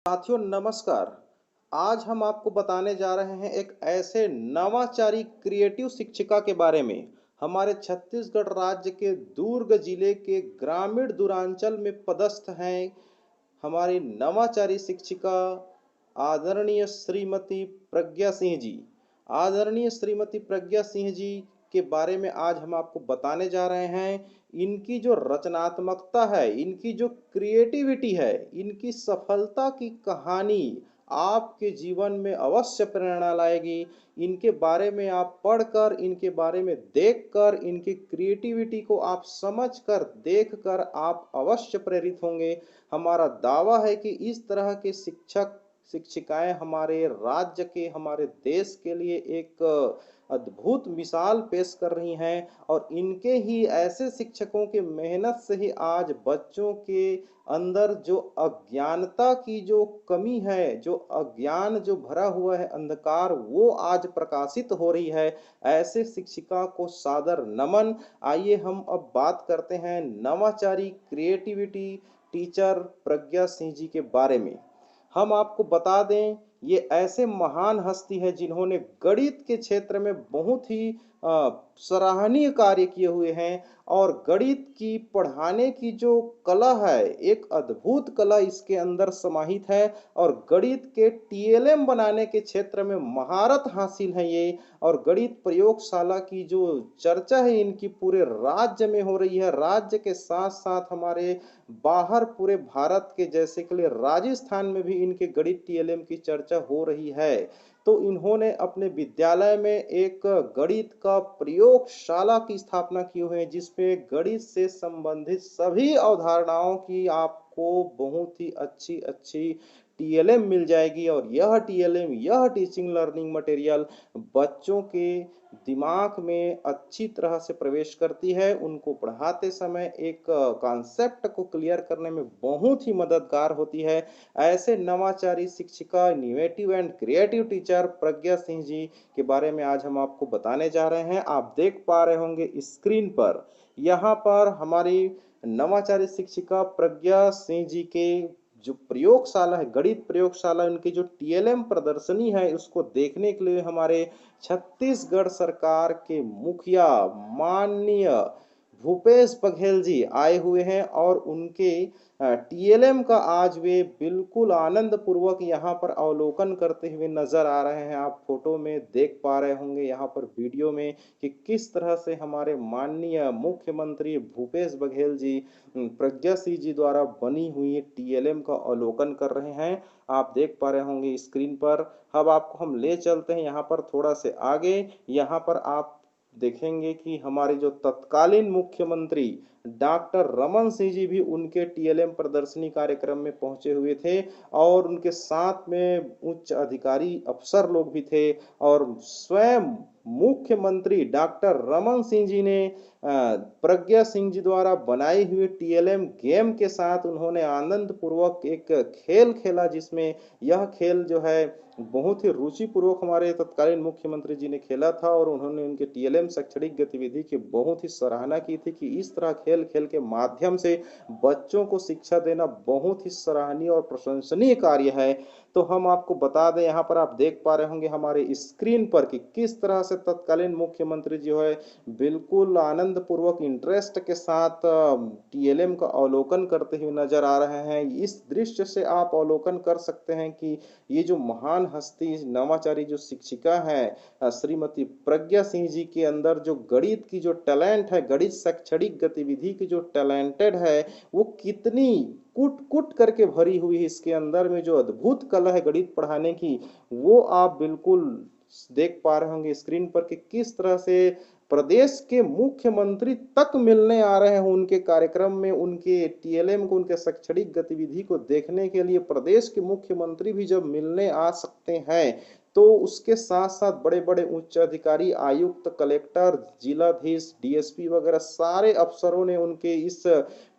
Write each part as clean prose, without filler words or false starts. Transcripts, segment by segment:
साथियों नमस्कार। आज हम आपको बताने जा रहे हैं एक ऐसे नवाचारी क्रिएटिव शिक्षिका के बारे में। हमारे छत्तीसगढ़ राज्य के दुर्ग जिले के ग्रामीण दूरांचल में पदस्थ हैं हमारी नवाचारी शिक्षिका आदरणीय श्रीमती प्रज्ञा सिंह जी। आदरणीय श्रीमती प्रज्ञा सिंह जी के बारे में आज हम आपको बताने जा रहे हैं। इनकी जो रचनात्मकता है, इनकी जो क्रिएटिविटी है, इनकी सफलता की कहानी आपके जीवन में अवश्य प्रेरणा लाएगी। इनके बारे में आप पढ़कर, इनके बारे में देखकर, इनकी क्रिएटिविटी को आप समझकर, देखकर आप अवश्य प्रेरित होंगे। हमारा दावा है कि इस तरह के शिक्षक शिक्षिकाएं हमारे राज्य के, हमारे देश के लिए एक अद्भुत मिसाल पेश कर रही हैं और इनके ही ऐसे शिक्षकों की मेहनत से ही आज बच्चों के अंदर जो अज्ञानता की जो कमी है, जो अज्ञान जो भरा हुआ है अंधकार, वो आज प्रकाशित हो रही है। ऐसे शिक्षिका को सादर नमन। आइए हम अब बात करते हैं नवाचारी क्रिएटिविटी टीचर प्रज्ञा सिंह जी के बारे में। हम आपको बता दें, ये ऐसे महान हस्ती है जिन्होंने गणित के क्षेत्र में बहुत ही सराहनीय कार्य किए हुए हैं और गणित की पढ़ाने की जो कला है, एक अद्भुत कला इसके अंदर समाहित है और गणित के टीएलएम बनाने के क्षेत्र में महारत हासिल है ये। और गणित प्रयोगशाला की जो चर्चा है इनकी पूरे राज्य में हो रही है। राज्य के साथ साथ हमारे बाहर पूरे भारत के, जैसे के लिए राजस्थान में भी इनके गणित टीएलएम की चर्चा हो रही है। तो इन्होंने अपने विद्यालय में एक गणित का प्रयोगशाला की स्थापना की हुई है जिसमें गणित से संबंधित सभी अवधारणाओं की आपको बहुत ही अच्छी अच्छी टीएलएम मिल जाएगी और यह टीएलएम, यह टीचिंग लर्निंग मटेरियल बच्चों के दिमाग में अच्छी तरह से प्रवेश करती है। उनको पढ़ाते समय एक कॉन्सेप्ट को क्लियर करने में बहुत ही मददगार होती है। ऐसे नवाचारी शिक्षिका, innovative and creative teacher Pragya Singh ji के बारे में आज हम आपको बताने जा रहे हैं। आप देख पा रहे होंगे स्क्रीन पर, यहाँ पर हमारी नवाचारी शिक्षिका प्रज्ञा सिंह जी के जो प्रयोगशाला है, गणित प्रयोगशाला, उनकी जो टीएलएम प्रदर्शनी है, उसको देखने के लिए हमारे छत्तीसगढ़ सरकार के मुखिया माननीय भूपेश बघेल जी आए हुए हैं और उनके टीएलएम का आज वे बिल्कुल आनंद पूर्वक यहाँ पर अवलोकन करते हुए नजर आ रहे हैं। आप फोटो में देख पा रहे होंगे, यहाँ पर वीडियो में, कि किस तरह से हमारे माननीय मुख्यमंत्री भूपेश बघेल जी प्रज्ञा सिंह जी द्वारा बनी हुई टीएलएम का अवलोकन कर रहे हैं। आप देख पा रहे होंगे स्क्रीन पर। अब आपको हम ले चलते हैं यहाँ पर थोड़ा से आगे। यहाँ पर आप देखेंगे कि हमारे जो तत्कालीन मुख्यमंत्री डॉक्टर रमन सिंह जी भी उनके टीएलएम प्रदर्शनी कार्यक्रम में पहुंचे हुए थे और उनके साथ में उच्च अधिकारी अफसर लोग भी थे और स्वयं मुख्यमंत्री डॉक्टर रमन सिंह जी ने प्रज्ञा सिंह जी द्वारा बनाई हुई टीएलएम गेम के साथ उन्होंने आनंद पूर्वक एक खेल खेला, जिसमें यह खेल जो है बहुत ही रुचिपूर्वक हमारे तत्कालीन मुख्यमंत्री जी ने खेला था और उन्होंने उनके टीएलएम शैक्षणिक गतिविधि की बहुत ही सराहना की थी कि इस तरह खेल खेल के माध्यम से बच्चों को शिक्षा देना बहुत ही सराहनीय और प्रशंसनीय कार्य है। तो हम आपको बता दें, यहाँ पर आप देख पा रहे होंगे हमारे स्क्रीन पर कि किस तरह से तत्कालीन मुख्यमंत्री जो है बिल्कुल आनंद पूर्वक इंटरेस्ट के साथ टीएलएम का अवलोकन करते हुए नजर आ रहे हैं। इस दृश्य से आप अवलोकन कर सकते हैं कि ये जो महान हस्ती, नवाचारी जो शिक्षिका है श्रीमती प्रज्ञा सिंह जी के अंदर जो गणित की जो टैलेंट है, गणित शैक्षणिक गतिविधि की जो टैलेंटेड है, वो कितनी कूट कूट करके भरी हुई है। इसके अंदर में जो अद्भुत कला है गणित पढ़ाने की, वो आप बिल्कुल देख पा रहे होंगे स्क्रीन पर कि किस तरह से प्रदेश के मुख्यमंत्री तक मिलने आ रहे हैं उनके कार्यक्रम में। उनके टीएलएम को, उनके शैक्षणिक गतिविधि को देखने के लिए प्रदेश के मुख्यमंत्री भी जब मिलने आ सकते हैं, तो उसके साथ साथ बड़े बड़े उच्च अधिकारी, आयुक्त, कलेक्टर, जिलाधीश, डीएसपी वगैरह सारे अफसरों ने उनके इस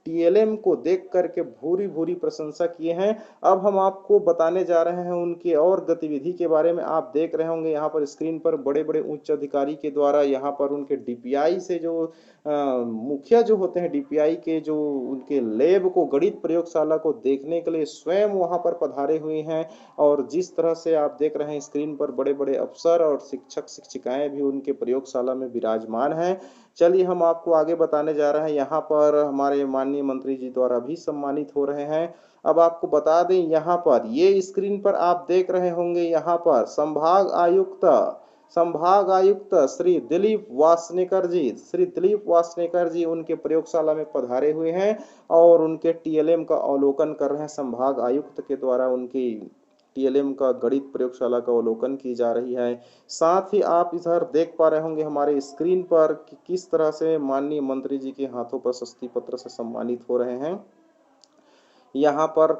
टीएलएम को देख करके भूरी भूरी प्रशंसा किए हैं। अब हम आपको बताने जा रहे हैं उनकी और गतिविधि के बारे में। आप देख रहे होंगे यहाँ पर स्क्रीन पर बड़े-बड़े उच्च अधिकारी के द्वारा यहाँ पर उनके डीपीआई से जो मुखिया जो होते हैं डीपीआई के जो उनके लैब को गणित प्रयोगशाला को देखने के लिए स्वयं वहाँ पर पधारे हुए हैं और जिस तरह से आप देख रहे हैं स्क्रीन पर बड़े-बड़े अफसर और शिक्षक-शिक्षिकाएँ भी उनके प्रयोगशाला में विराजमान हैं। चलिए हम आपको आगे बताने जा रहे हैं, यहाँ पर हमारे माननीय मंत्री जी द्वारा भी सम्मानित हो रहे हैं। अब आपको बता दें यहाँ पर ये स्क्रीन पर आप देख रहे होंगे यहाँ पर संभाग आयुक्त श्री दिलीप वासनेकर जी उनके प्रयोगशाला में पधारे हुए हैं और उनके टीएलएम का अवलोकन कर रहे हैं। संभाग आयुक्त के द्वारा उनकी टीएलएम का गणित प्रयोगशाला का अवलोकन की जा रही है। साथ ही आप इधर देख पा रहे होंगे हमारे स्क्रीन पर कि किस तरह से माननीय मंत्री जी के हाथों प्रशस्ति पत्र से सम्मानित हो रहे हैं। यहाँ पर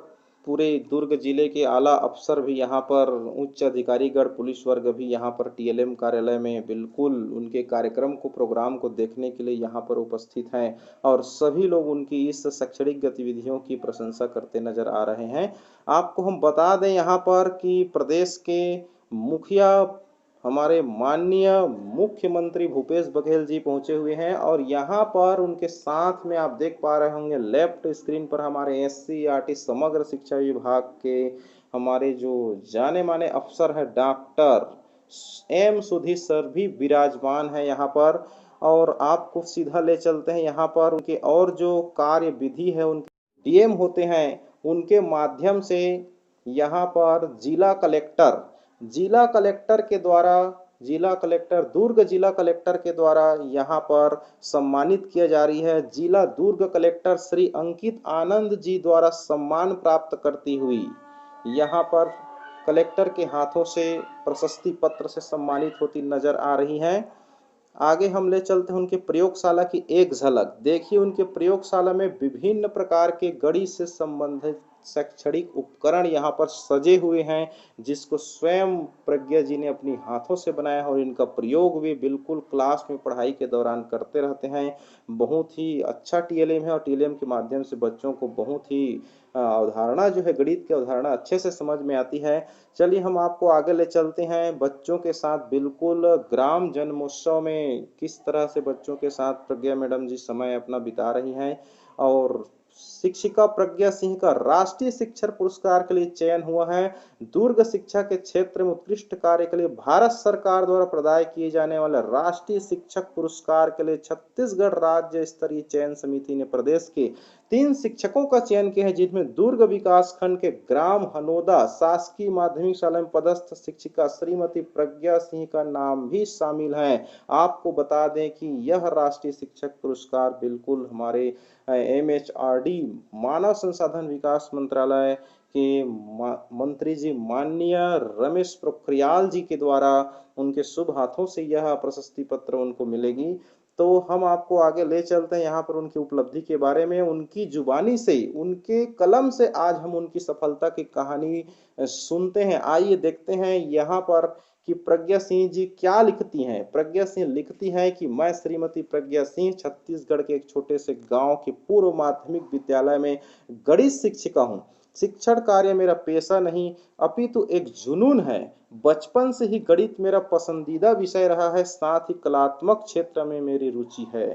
पूरे दुर्ग जिले के आला अफसर भी यहाँ पर उच्च अधिकारीगण पुलिस वर्ग भी यहाँ पर टीएलएम कार्यालय में बिल्कुल उनके कार्यक्रम को प्रोग्राम को देखने के लिए यहाँ पर उपस्थित हैं और सभी लोग उनकी इस शैक्षणिक गतिविधियों की प्रशंसा करते नजर आ रहे हैं। आपको हम बता दें यहाँ पर कि प्रदेश के मुखिया हमारे माननीय मुख्यमंत्री भूपेश बघेल जी पहुंचे हुए हैं और यहाँ पर उनके साथ में आप देख पा रहे होंगे लेफ्ट स्क्रीन पर हमारे एससीईआरटी समग्र शिक्षा विभाग के हमारे जो जाने माने अफसर है डॉक्टर एम सुधीर सर भी विराजमान है यहाँ पर। और आपको सीधा ले चलते हैं यहाँ पर उनके और जो कार्य विधि है उनके डीएम होते हैं उनके माध्यम से यहाँ पर दुर्ग जिला कलेक्टर के द्वारा यहाँ पर सम्मानित किया जा रही है। जिला दुर्ग कलेक्टर श्री अंकित आनंद जी द्वारा सम्मान प्राप्त करती हुई यहाँ पर कलेक्टर के हाथों से प्रशस्ति पत्र से सम्मानित होती नजर आ रही हैं। आगे हम ले चलते हैं उनके प्रयोगशाला की एक झलक। देखिए उनके प्रयोगशाला में विभिन्न प्रकार के गणित से संबंधित शैक्षणिक उपकरण यहाँ पर सजे हुए हैं जिसको स्वयं प्रज्ञा जी ने अपनी हाथों से बनाया है और इनका प्रयोग भी बिल्कुल क्लास में पढ़ाई के दौरान करते रहते हैं। बहुत ही अच्छा टीएलएम है और टीएलएम के माध्यम से बच्चों को बहुत ही अवधारणा जो है गणित की अवधारणा अच्छे से समझ में आती है। चलिए हम आपको आगे ले चलते हैं बच्चों के साथ बिल्कुल ग्राम जन्मोत्सव में किस तरह से बच्चों के साथ प्रज्ञा मैडम जी समय अपना बिता रही हैं और शिक्षिका प्रज्ञा सिंह का राष्ट्रीय शिक्षक पुरस्कार के लिए चयन हुआ है। दुर्ग शिक्षा के क्षेत्र में उत्कृष्ट कार्य के लिए भारत सरकार द्वारा प्रदान किए जाने वाले राष्ट्रीय शिक्षक पुरस्कार के लिए छत्तीसगढ़ राज्य स्तरीय चयन समिति ने प्रदेश के 3 शिक्षकों का चयन किया है जिसमें दुर्ग विकास खंड के ग्राम हनोदा शासकीय माध्यमिक शाला में पदस्थ शिक्षिका श्रीमती प्रज्ञा सिंह का नाम भी शामिल है। आपको बता दें कि यह राष्ट्रीय शिक्षक पुरस्कार बिल्कुल हमारे एमएचआरडी मानव संसाधन विकास मंत्रालय के मंत्री जी माननीय रमेश पोखरियाल जी के द्वारा उनके शुभ हाथों से यह प्रशस्ति पत्र उनको मिलेगी। तो हम आपको आगे ले चलते हैं यहाँ पर उनकी उपलब्धि के बारे में। उनकी जुबानी से उनके कलम से आज हम उनकी सफलता की कहानी सुनते हैं। आइए देखते हैं यहाँ पर कि प्रज्ञा सिंह जी क्या लिखती हैं। प्रज्ञा सिंह लिखती हैं कि मैं श्रीमती प्रज्ञा सिंह छत्तीसगढ़ के एक छोटे से गांव के पूर्व माध्यमिक विद्यालय में गणित शिक्षिका हूँ। शिक्षण कार्य मेरा पेशा नहीं अपितु एक जुनून है। बचपन से ही गणित मेरा पसंदीदा विषय रहा है, साथ ही कलात्मक क्षेत्र में मेरी रुचि है।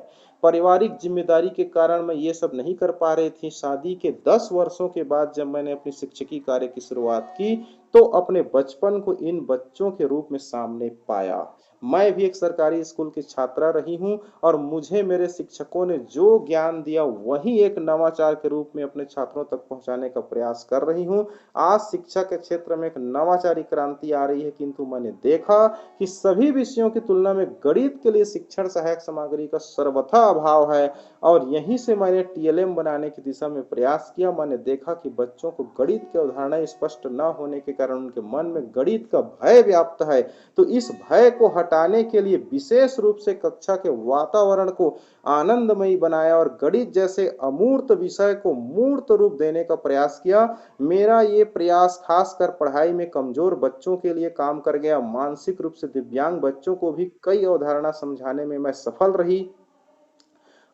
पारिवारिक जिम्मेदारी के कारण मैं ये सब नहीं कर पा रही थी। शादी के 10 वर्षों के बाद जब मैंने अपनी शिक्षकी कार्य की शुरुआत की तो अपने बचपन को इन बच्चों के रूप में सामने पाया। मैं भी एक सरकारी स्कूल की छात्रा रही हूं और मुझे मेरे शिक्षकों ने जो ज्ञान दिया वही एक नवाचार के रूप में अपने छात्रों तक पहुंचाने का प्रयास कर रही हूं। आज शिक्षा के क्षेत्र में एक नवाचारी क्रांति आ रही है किंतु मैंने देखा कि सभी विषयों की तुलना में गणित के लिए शिक्षण सहायक सामग्री का सर्वथा अभाव है और यहीं से मैंने टीएलएम बनाने की दिशा में प्रयास किया। मैंने देखा कि बच्चों को गणित की अवधारणा स्पष्ट न होने के कारण उनके मन में गणित का भय व्याप्त है, तो इस भय को हटाने के लिए विशेष रूप से कक्षा के वातावरण को आनंदमयी बनाया और गणित जैसे अमूर्त विषय को मूर्त रूप देने का प्रयास किया। मेरा ये प्रयास खासकर पढ़ाई में कमजोर बच्चों के लिए काम कर गया। मानसिक रूप से दिव्यांग बच्चों को भी कई अवधारणा समझाने में मैं सफल रही।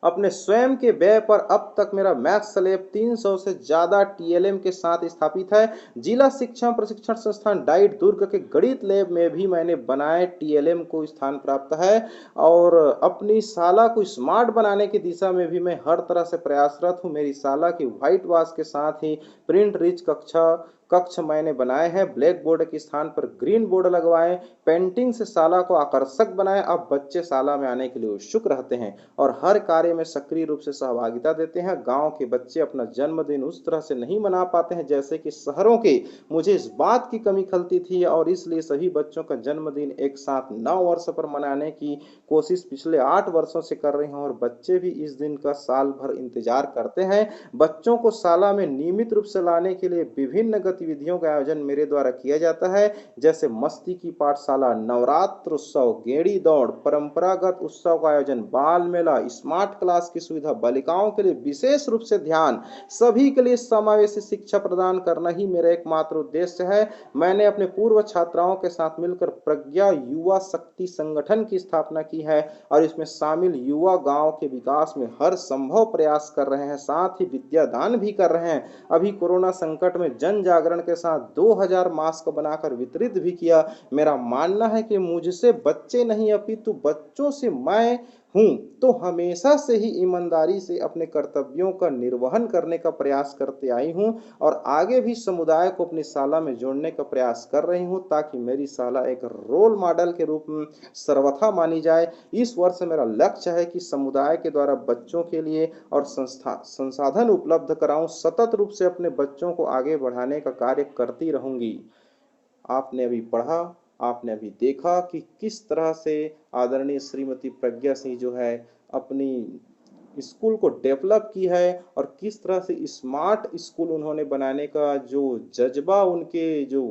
अपने स्वयं के व्यय पर अब तक मेरा मैथ्स लैब 300 से ज़्यादा टीएलएम के साथ स्थापित है। जिला शिक्षा प्रशिक्षण संस्थान डाइट दुर्ग के गणित लैब में भी मैंने बनाए टीएलएम को स्थान प्राप्त है और अपनी शाला को स्मार्ट बनाने की दिशा में भी मैं हर तरह से प्रयासरत हूँ। मेरी शाला की व्हाइट वाश के साथ ही प्रिंट रिच कक्ष मैंने बनाए हैं। ब्लैक बोर्ड के स्थान पर ग्रीन बोर्ड लगवाए, पेंटिंग से शाला को आकर्षक बनाए। अब बच्चे शाला में आने के लिए उत्सुक रहते हैं और हर कार्य में सक्रिय रूप से सहभागिता देते हैं। गांव के बच्चे अपना जन्मदिन उस तरह से नहीं मना पाते हैं जैसे कि शहरों के। मुझे इस बात की कमी खलती थी और इसलिए सभी बच्चों का जन्मदिन एक साथ 9 वर्ष पर मनाने की कोशिश पिछले 8 वर्षों से कर रही हूँ और बच्चे भी इस दिन का साल भर इंतजार करते हैं। बच्चों को शाला में नियमित रूप से लाने के लिए विभिन्न गतिविधियों का आयोजन मेरे द्वारा किया जाता है, जैसे मस्ती की पाठशाला, नवरात्र उत्सव, गेड़ी दौड़, परंपरागत उत्सव का आयोजन, बाल मेला, स्मार्ट क्लास की सुविधा, बालिकाओं के लिए विशेष रूप से ध्यान, सभी के लिए समावेशी शिक्षा प्रदान करना ही मेरा एकमात्र उद्देश्य है। मैंने अपने पूर्व छात्राओं के साथ मिलकर प्रज्ञा युवा शक्ति संगठन की स्थापना की है और इसमें शामिल युवा गांव के विकास में हर संभव प्रयास कर रहे हैं, साथ ही विद्यादान भी कर रहे हैं। अभी कोरोना संकट में जन जागरण के साथ 2000 मास्क बनाकर वितरित भी किया। मेरा मानना है कि मुझसे बच्चे नहीं अपितु बच्चों से मैं हूं, तो हमेशा से ही ईमानदारी से अपने कर्तव्यों का निर्वहन करने का प्रयास करते आई हूं और आगे भी समुदाय को अपनी शाला में जोड़ने का प्रयास कर रही हूं ताकि मेरी शाला एक रोल मॉडल के रूप में सर्वथा मानी जाए। इस वर्ष मेरा लक्ष्य है कि समुदाय के द्वारा बच्चों के लिए और संसाधन उपलब्ध कराऊं। सतत रूप से अपने बच्चों को आगे बढ़ाने का कार्य करती रहूंगी। आपने अभी पढ़ा, आपने अभी देखा कि किस तरह से आदरणीय श्रीमती प्रज्ञा सिंह जो है अपनी स्कूल को डेवलप की है और किस तरह से स्मार्ट स्कूल उन्होंने बनाने का जो जज्बा उनके जो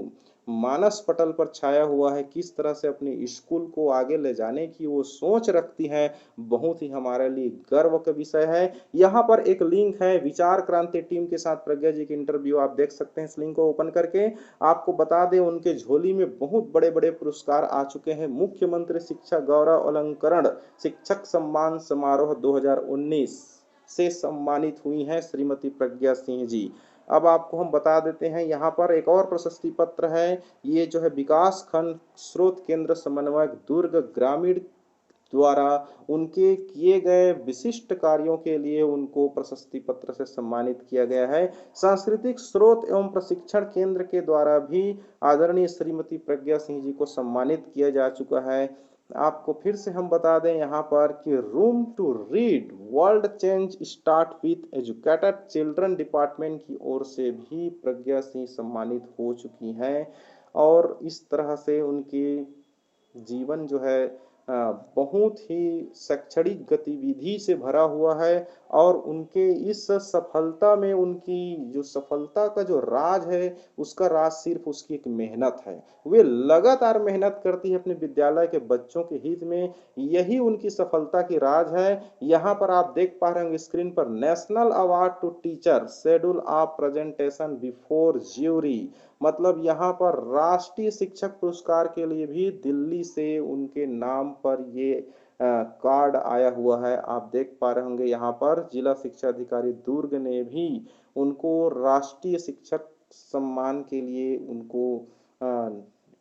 मानस पटल पर छाया हुआ है, किस तरह से अपनी स्कूल को आगे ले जाने की वो सोच रखती है, बहुत ही हमारे लिए गर्व का विषय है। यहाँ पर एक लिंक है विचार क्रांति टीम के साथ प्रज्ञा जी की इंटरव्यू, आप देख सकते हैं इस लिंक को ओपन करके। आपको बता दें उनके झोली में बहुत बड़े बड़े पुरस्कार आ चुके हैं। मुख्यमंत्री शिक्षा गौरव अलंकरण शिक्षक सम्मान समारोह 2019 से सम्मानित हुई हैं श्रीमती प्रज्ञा सिंह जी। अब आपको हम बता देते हैं यहाँ पर एक और प्रशस्ति पत्र है। ये जो है विकास खंड स्रोत केंद्र समन्वयक दुर्ग ग्रामीण द्वारा उनके किए गए विशिष्ट कार्यों के लिए उनको प्रशस्ति पत्र से सम्मानित किया गया है। सांस्कृतिक स्रोत एवं प्रशिक्षण केंद्र के द्वारा भी आदरणीय श्रीमती प्रज्ञा सिंह जी को सम्मानित किया जा चुका है। आपको फिर से हम बता दें यहाँ पर कि Room to Read world change start with educated children department की ओर से भी प्रज्ञा सिंह सम्मानित हो चुकी हैं और इस तरह से उनकी जीवन जो है बहुत ही शैक्षणिक गतिविधि से भरा हुआ है और उनके इस सफलता में उनकी जो सफलता का जो राज है उसका राज सिर्फ उसकी एक मेहनत है। वे लगातार मेहनत करती है अपने विद्यालय के बच्चों के हित में, यही उनकी सफलता की राज है। यहाँ पर आप देख पा रहे होंगे स्क्रीन पर national award to teacher schedule of presentation before jury, मतलब यहाँ पर राष्ट्रीय शिक्षक पुरस्कार के लिए भी दिल्ली से उनके नाम पर ये कार्ड आया हुआ है। आप देख पा रहे होंगे यहाँ पर जिला शिक्षा अधिकारी दुर्ग ने भी उनको राष्ट्रीय शिक्षक सम्मान के लिए उनको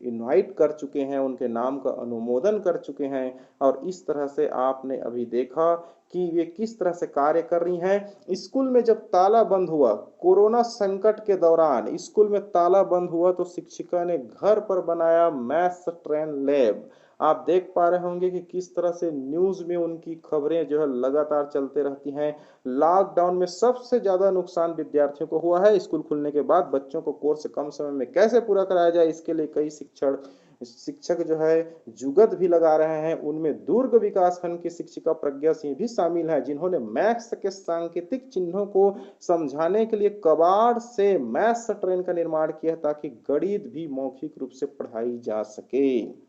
इनवाइट कर चुके हैं, उनके नाम का अनुमोदन कर चुके हैं और इस तरह से आपने अभी देखा कि वे किस तरह से कार्य कर रही हैं। स्कूल में जब ताला बंद हुआ, कोरोना संकट के दौरान स्कूल में ताला बंद हुआ तो शिक्षिका ने घर पर बनाया मैथ्स ट्रेन लैब। आप देख पा रहे होंगे कि किस तरह से न्यूज में उनकी खबरें जो है लगातार चलते रहती हैं। लॉकडाउन में सबसे ज्यादा नुकसान विद्यार्थियों को हुआ है। स्कूल खुलने के बाद बच्चों को कोर्स कम समय में कैसे पूरा कराया जाए, इसके लिए कई शिक्षक जो है जुगत भी लगा रहे हैं। उनमें दुर्ग विकास खंड की शिक्षिका प्रज्ञा सिंह भी शामिल है, जिन्होंने मैथ्स के सांकेतिक चिन्हों को समझाने के लिए कबाड़ से मैथ्स ट्रेन का निर्माण किया ताकि गणित भी मौखिक रूप से पढ़ाई जा सके।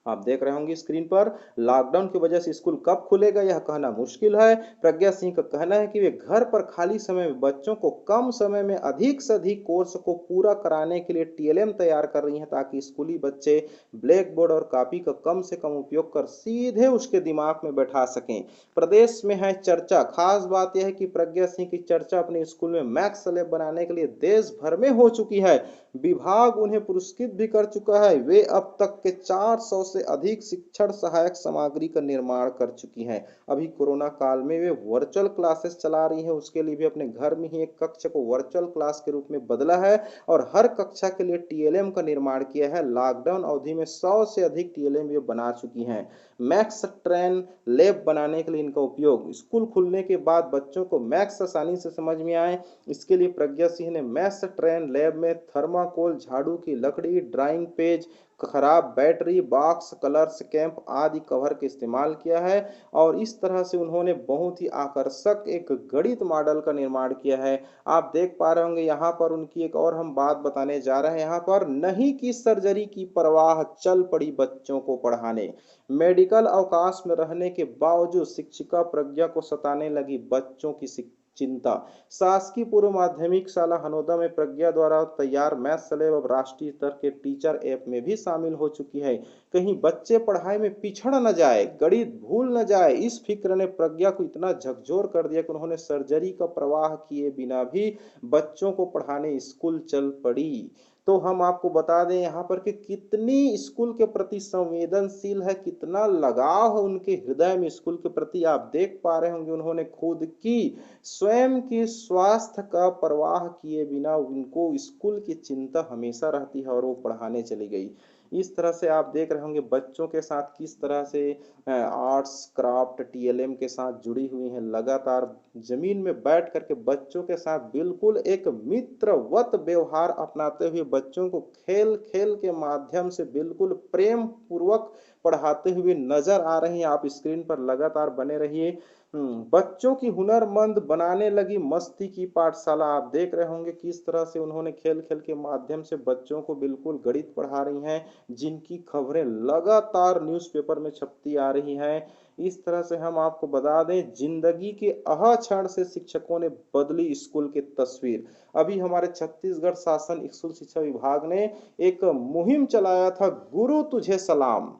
आप देख रहे होंगे स्क्रीन पर, लॉकडाउन की वजह से स्कूल कब खुलेगा यह कहना मुश्किल है। प्रज्ञा सिंह का कहना है कि वे घर पर खाली समय में बच्चों को कम समय में अधिक से अधिक कोर्स को पूरा कराने के लिए टीएलएम तैयार कर रही हैं, ताकि स्कूली बच्चे ब्लैक बोर्ड और कॉपी का कम से कम उपयोग कर सीधे उसके दिमाग में बैठा सकें। प्रदेश में है चर्चा। खास बात यह है कि प्रज्ञा सिंह की चर्चा अपने स्कूल में मैक्स लैब बनाने के लिए देश भर में हो चुकी है। विभाग उन्हें पुरस्कृत भी कर चुका है। वे अब तक के 400 से अधिक शिक्षण सहायक सामग्री का निर्माण कर चुकी हैं। अभी कोरोना काल में वे वर्चुअल क्लासेस चला रही हैं, उसके लिए भी अपने घर में ही एक कक्ष को वर्चुअल क्लास के रूप में बदला है और हर कक्षा के लिए टीएलएम का निर्माण किया है। लॉकडाउन अवधि में 100 से अधिक टीएलएम ये बना चुकी हैं। मैक्स ट्रेन लैब बनाने के लिए इनका उपयोग, स्कूल खुलने के बाद बच्चों को मैक्स आसानी से समझ में आए, इसके लिए प्रज्ञा सिंह ने मैक्स ट्रेन लैब में थर्माकोल, झाड़ू की लकड़ी, ड्राइंग पेज, खराब बैटरी, बॉक्स, कलर्स, कैंप आदि कवर का इस्तेमाल किया है और इस तरह से उन्होंने बहुत ही आकर्षक एक गणित मॉडल का निर्माण किया है। आप देख पा रहे होंगे यहाँ पर उनकी एक और हम बात बताने जा रहे हैं। यहाँ पर नहीं की सर्जरी की परवाह, चल पड़ी बच्चों को पढ़ाने। मेडिकल अवकाश में रहने के बावजूद शिक्षिका प्रज्ञा को सताने लगी बच्चों की चिंता। शासकीय पूर्व माध्यमिक शाला हनोदा में प्रज्ञा द्वारा तैयार मैथ स्लेब अब राष्ट्रीय स्तर के टीचर ऐप में भी शामिल हो चुकी है। कहीं बच्चे पढ़ाई में पिछड़ न जाए, गणित भूल न जाए, इस फिक्र ने प्रज्ञा को इतना झकझोर कर दिया कि उन्होंने सर्जरी का प्रवाह किए बिना भी बच्चों को पढ़ाने स्कूल चल पड़ी। तो हम आपको बता दें यहाँ पर कि कितनी स्कूल के प्रति संवेदनशील है, कितना लगाव है उनके हृदय में स्कूल के प्रति। आप देख पा रहे होंगे उन्होंने खुद की स्वयं की स्वास्थ्य का परवाह किए बिना उनको स्कूल की चिंता हमेशा रहती है और वो पढ़ाने चली गई। इस तरह से आप देख रहे होंगे बच्चों के साथ किस तरह से आर्ट्स क्राफ्ट टीएलएम के साथ जुड़ी हुई हैं। लगातार जमीन में बैठ करके बच्चों के साथ बिल्कुल एक मित्रवत व्यवहार अपनाते हुए बच्चों को खेल खेल के माध्यम से बिल्कुल प्रेम पूर्वक पढ़ाते हुए नजर आ रही हैं। आप स्क्रीन पर लगातार बने रहिए। बच्चों की हुनरमंद बनाने लगी मस्ती की पाठशाला। आप देख रहे होंगे किस तरह से उन्होंने खेल खेल के माध्यम से बच्चों को बिल्कुल गणित पढ़ा रही हैं, जिनकी खबरें लगातार न्यूज़पेपर में छपती आ रही हैं। इस तरह से हम आपको बता दें, जिंदगी के अहा क्षण से शिक्षकों ने बदली स्कूल की तस्वीर। अभी हमारे छत्तीसगढ़ शासन स्कूल शिक्षा विभाग ने एक मुहिम चलाया था, गुरु तुझे सलाम।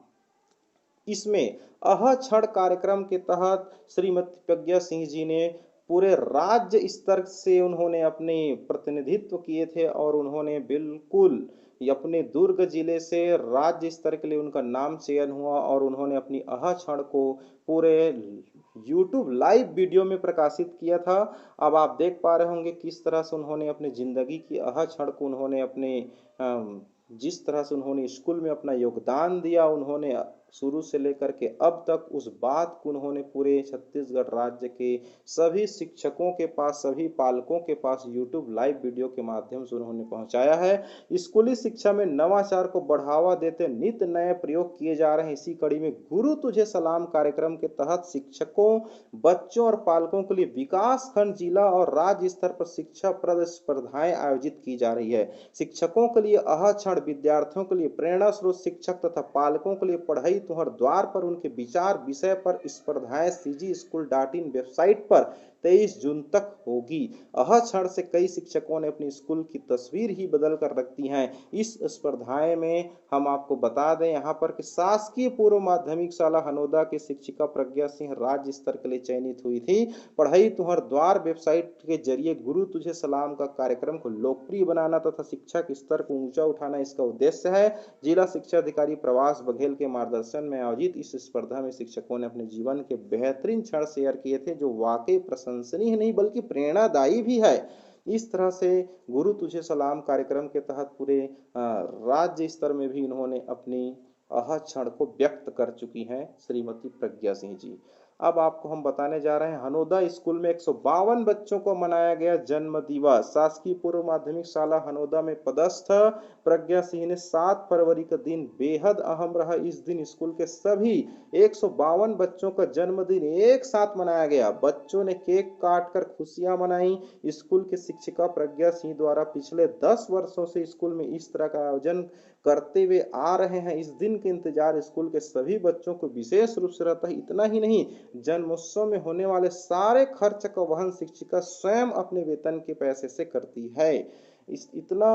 इसमें अह क्षण कार्यक्रम के तहत श्रीमती प्रज्ञा सिंह जी ने पूरे राज्य स्तर से उन्होंने अपने प्रतिनिधित्व किए थे और उन्होंने बिल्कुल अपने दुर्ग जिले से राज्य स्तर के लिए उनका नाम चयन हुआ और उन्होंने अपनी अह क्षण को पूरे यूट्यूब लाइव वीडियो में प्रकाशित किया था। अब आप देख पा रहे होंगे किस तरह से उन्होंने अपनी जिंदगी की अह क्षण को उन्होंने अपने जिस तरह से उन्होंने स्कूल में अपना योगदान दिया, उन्होंने शुरू से लेकर के अब तक उस बात को उन्होंने पूरे छत्तीसगढ़ राज्य के सभी शिक्षकों के पास, सभी पालकों के पास यूट्यूब लाइव वीडियो के माध्यम से उन्होंने पहुंचाया है। स्कूली शिक्षा में नवाचार को बढ़ावा देते नित नए प्रयोग किए जा रहे हैं। इसी कड़ी में गुरु तुझे सलाम कार्यक्रम के तहत शिक्षकों, बच्चों और पालकों के लिए विकास खंड, जिला और राज्य स्तर पर शिक्षा प्रद स्पर्धाएं आयोजित की जा रही है। शिक्षकों के लिए अह क्षण, विद्यार्थियों के लिए प्रेरणा स्रोत, शिक्षक तथा पालकों के लिए पढ़ाई तुम्हारे द्वार पर उनके विचार विषय पर स्पर्धाएं cgschool.in वेबसाइट पर 23 जून तक होगी। अह क्षण से कई शिक्षकों ने अपनी स्कूल की तस्वीर ही बदल कर रख दी है। इस स्पर्धाएं में हम आपको बता दें यहाँ पर कि शासकीय पूर्व माध्यमिक शाला हनोदा की शिक्षिका प्रज्ञा सिंह राज्य स्तर के लिए चयनित हुई थी। पढ़ाई तुम्हार द्वार वेबसाइट के जरिए गुरु तुझे सलाम का कार्यक्रम को लोकप्रिय बनाना तथा शिक्षा के स्तर को ऊंचा उठाना इसका उद्देश्य है। जिला शिक्षा अधिकारी प्रवास बघेल के मार्गदर्शन में आयोजित इस स्पर्धा में शिक्षकों ने अपने जीवन के बेहतरीन क्षण शेयर किए थे, जो वाकई प्रशंसनीय नहीं बल्कि प्रेरणादायी भी है। इस तरह से गुरु तुझे सलाम कार्यक्रम के तहत पूरे राज्य स्तर में भी इन्होंने अपनी अह क्षण को व्यक्त कर चुकी हैं श्रीमती प्रज्ञा सिंह जी। अब आपको हम बताने जा रहे हैं हनोदा स्कूल में 152 बच्चों को मनाया गया जन्म दिवस। शासकीय पूर्व माध्यमिक शाला हनोदा में पदस्थ प्रज्ञा सिंह ने 7 फरवरी का दिन बेहद अहम रहा। इस दिन स्कूल के सभी 152 बच्चों का जन्मदिन एक साथ मनाया गया। बच्चों ने केक काट कर खुशियां मनाई। स्कूल के शिक्षिका प्रज्ञा सिंह द्वारा पिछले 10 वर्षों से स्कूल में इस तरह का आयोजन करते हुए आ रहे हैं। इस दिन के इंतजार स्कूल के सभी बच्चों को विशेष रूप से रहता है। इतना ही नहीं, जन्मोत्सव में होने वाले सारे खर्च का वहन शिक्षिका स्वयं अपने वेतन के पैसे से करती है। इस इतना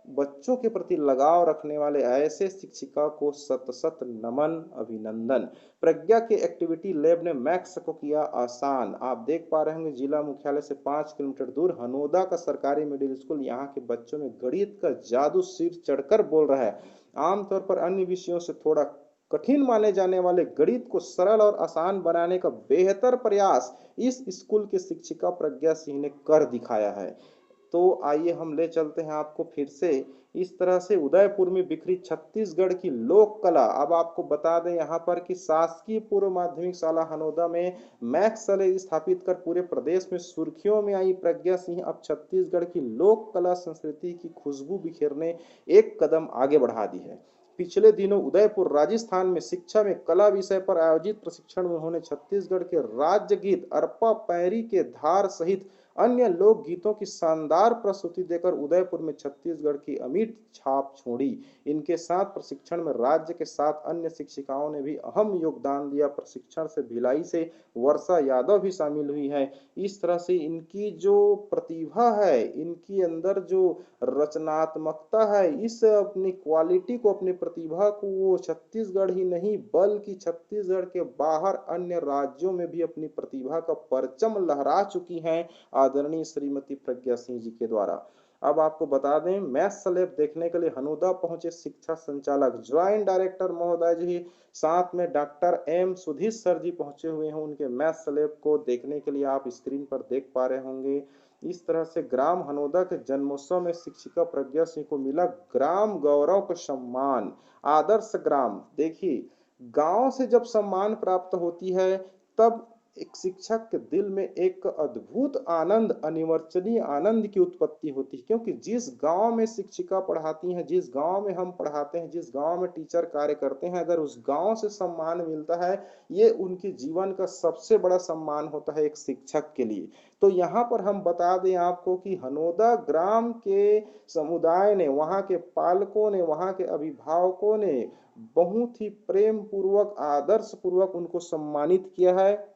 बच्चों के प्रति लगाव रखने वाले ऐसे शिक्षिका को शत शत नमन, अभिनंदन। प्रज्ञा के एक्टिविटी लैब ने मैथ्स को किया आसान। आप देख पा रहे होंगे जिला मुख्यालय से 5 किलोमीटर दूर हनोदा का सरकारी मिडिल स्कूल, यहाँ के बच्चों में गणित का जादू सिर चढ़कर बोल रहा है। आमतौर पर अन्य विषयों से थोड़ा कठिन माने जाने वाले गणित को सरल और आसान बनाने का बेहतर प्रयास इस स्कूल के शिक्षिका प्रज्ञा सिंह ने कर दिखाया है। तो आइए हम ले चलते हैं आपको फिर से इस तरह से उदयपुर में बिखरी छत्तीसगढ़ की लोक कला। अब आपको बता दें यहाँ पर कि शासकीय पूर्व माध्यमिक शाला हनोदा में मैक्स कॉलेज स्थापित कर पूरे प्रदेश में सुर्खियों में आई प्रज्ञा सिंह अब छत्तीसगढ़ की लोक कला संस्कृति की खुशबू बिखेरने एक कदम आगे बढ़ा दी है। पिछले दिनों उदयपुर राजस्थान में शिक्षा में कला विषय पर आयोजित प्रशिक्षण में उन्होंने छत्तीसगढ़ के राज्य गीत अरपा पैरी के धार सहित अन्य लोक गीतों की शानदार प्रस्तुति देकर उदयपुर में छत्तीसगढ़ की अमिट छाप छोड़ी। इनके साथ प्रशिक्षण में राज्य के 7 अन्य शिक्षिकाओं ने भी अहम योगदान दिया। प्रशिक्षण से भिलाई से वर्षा यादव भी शामिल हुई है। इस तरह से इनकी जो प्रतिभा है, इनकी अंदर जो रचनात्मकता है, इस अपनी क्वालिटी को, अपनी प्रतिभा को वो छत्तीसगढ़ ही नहीं बल्कि छत्तीसगढ़ के बाहर अन्य राज्यों में भी अपनी प्रतिभा का परचम लहरा चुकी हैं आदरणीय श्रीमती प्रज्ञा सिंह जी के द्वारा। अब आपको बता दें मैथ्स लैब देखने के लिए हनोदा पहुंचे शिक्षा संचालक ज्वाइंट डायरेक्टर महोदय जी, साथ में डॉक्टर एम सुधीर सर जी पहुंचे हुए हैं। उनके मैथ्स लैब को देखने के लिए आप स्क्रीन पर देख पा रहे होंगे। इस तरह से ग्राम हनोदा के जन्मोत्सव में शिक्षिका प्रज्ञा सिंह को मिला ग्राम गौरव का सम्मान। आदर्श ग्राम, देखिए गांव से जब सम्मान प्राप्त होती है तब एक शिक्षक के दिल में एक अद्भुत आनंद, अनिवर्चनीय आनंद की उत्पत्ति होती है। क्योंकि जिस गांव में शिक्षिका पढ़ाती हैं, जिस गांव में हम पढ़ाते हैं, जिस गांव में टीचर कार्य करते हैं, अगर उस गांव से सम्मान मिलता है, ये उनके जीवन का सबसे बड़ा सम्मान होता है एक शिक्षक के लिए। तो यहाँ पर हम बता दें आपको कि हनोदा ग्राम के समुदाय ने, वहाँ के पालकों ने, वहाँ के अभिभावकों ने बहुत ही प्रेम पूर्वक, आदर्श पूर्वक उनको सम्मानित किया है।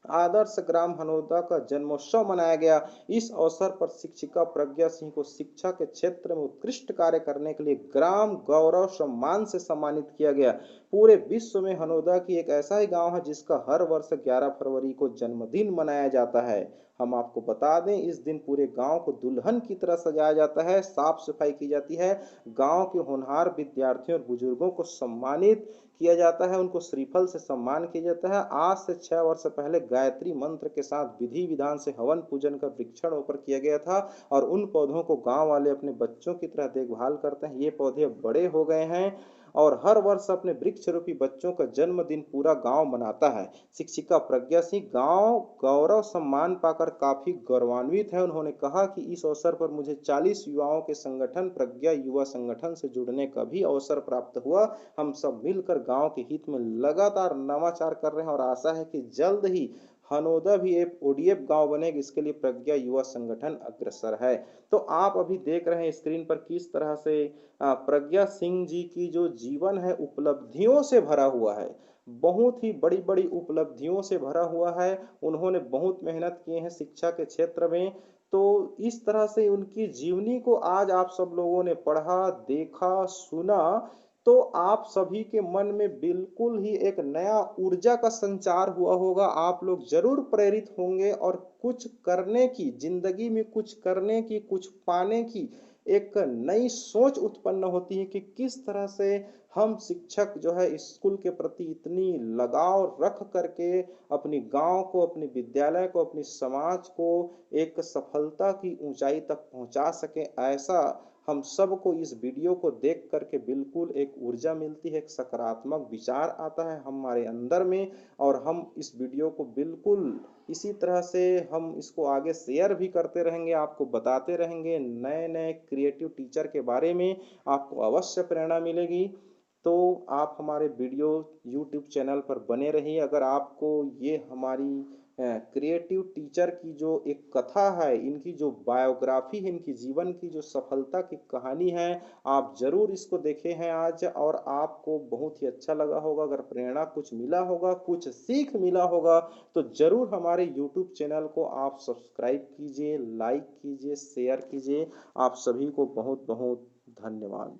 आदर्श ग्राम हनोदा का जन्मोत्सव मनाया गया। इस अवसर पर शिक्षिका प्रज्ञा सिंह को शिक्षा के क्षेत्र में उत्कृष्ट कार्य करने के लिए ग्राम गौरव सम्मान से सम्मानित किया गया। पूरे विश्व में हनोदा की एक ऐसा ही गांव है जिसका हर वर्ष 11 फरवरी को जन्मदिन मनाया जाता है। हम आपको बता दें इस दिन पूरे गांव को दुल्हन की तरह सजाया जाता है, साफ सफाई की जाती है, गांव के होनहार विद्यार्थियों और बुजुर्गों को सम्मानित किया जाता है, उनको श्रीफल से सम्मान किया जाता है। आज से 6 वर्ष पहले गायत्री मंत्र के साथ विधि विधान से हवन पूजन कर वृक्षारोपण किया गया था और उन पौधों को गांव वाले अपने बच्चों की तरह देखभाल करते हैं। ये पौधे बड़े हो गए हैं और हर वर्ष अपने वृक्षरूपी बच्चों का जन्मदिन पूरा गांव मनाता है। शिक्षिका प्रज्ञा सिंह गांव गौरव सम्मान पाकर काफी गौरवान्वित है। उन्होंने कहा कि इस अवसर पर मुझे 40 युवाओं के संगठन प्रज्ञा युवा संगठन से जुड़ने का भी अवसर प्राप्त हुआ। हम सब मिलकर गांव के हित में लगातार नवाचार कर रहे हैं और आशा है कि जल्द ही हनोदा भी एक ओडीएफ गांव बनेगा। इसके लिए प्रज्ञा युवा संगठन अग्रसर है। तो आप अभी देख रहे हैं स्क्रीन पर किस तरह से प्रज्ञा सिंह जी की जो जीवन है उपलब्धियों से भरा हुआ है, बहुत ही बड़ी बड़ी उपलब्धियों से भरा हुआ है। उन्होंने बहुत मेहनत की है शिक्षा के क्षेत्र में। तो इस तरह से उनकी जीवनी को आज आप सब लोगों ने पढ़ा, देखा, सुना तो आप सभी के मन में बिल्कुल ही एक नया ऊर्जा का संचार हुआ होगा। आप लोग जरूर प्रेरित होंगे और कुछ करने की, जिंदगी में कुछ करने की, कुछ पाने की एक नई सोच उत्पन्न होती है कि किस तरह से हम शिक्षक जो है स्कूल के प्रति इतनी लगाव रख करके अपनी गांव को, अपने विद्यालय को, अपनी समाज को एक सफलता की ऊंचाई तक पहुंचा सके। ऐसा हम सबको इस वीडियो को देख करके बिल्कुल एक ऊर्जा मिलती है, एक सकारात्मक विचार आता है हमारे अंदर में और हम इस वीडियो को बिल्कुल इसी तरह से हम इसको आगे शेयर भी करते रहेंगे, आपको बताते रहेंगे नए-नए क्रिएटिव टीचर के बारे में, आपको अवश्य प्रेरणा मिलेगी। तो आप हमारे वीडियो यूट्यूब चैनल पर बने रहिए। अगर आपको ये हमारी क्रिएटिव टीचर की जो एक कथा है, इनकी जो बायोग्राफी है, इनकी जीवन की जो सफलता की कहानी है, आप ज़रूर इसको देखे हैं आज और आपको बहुत ही अच्छा लगा होगा। अगर प्रेरणा कुछ मिला होगा, कुछ सीख मिला होगा, तो ज़रूर हमारे यूट्यूब चैनल को आप सब्सक्राइब कीजिए, लाइक कीजिए, शेयर कीजिए। आप सभी को बहुत-बहुत धन्यवाद।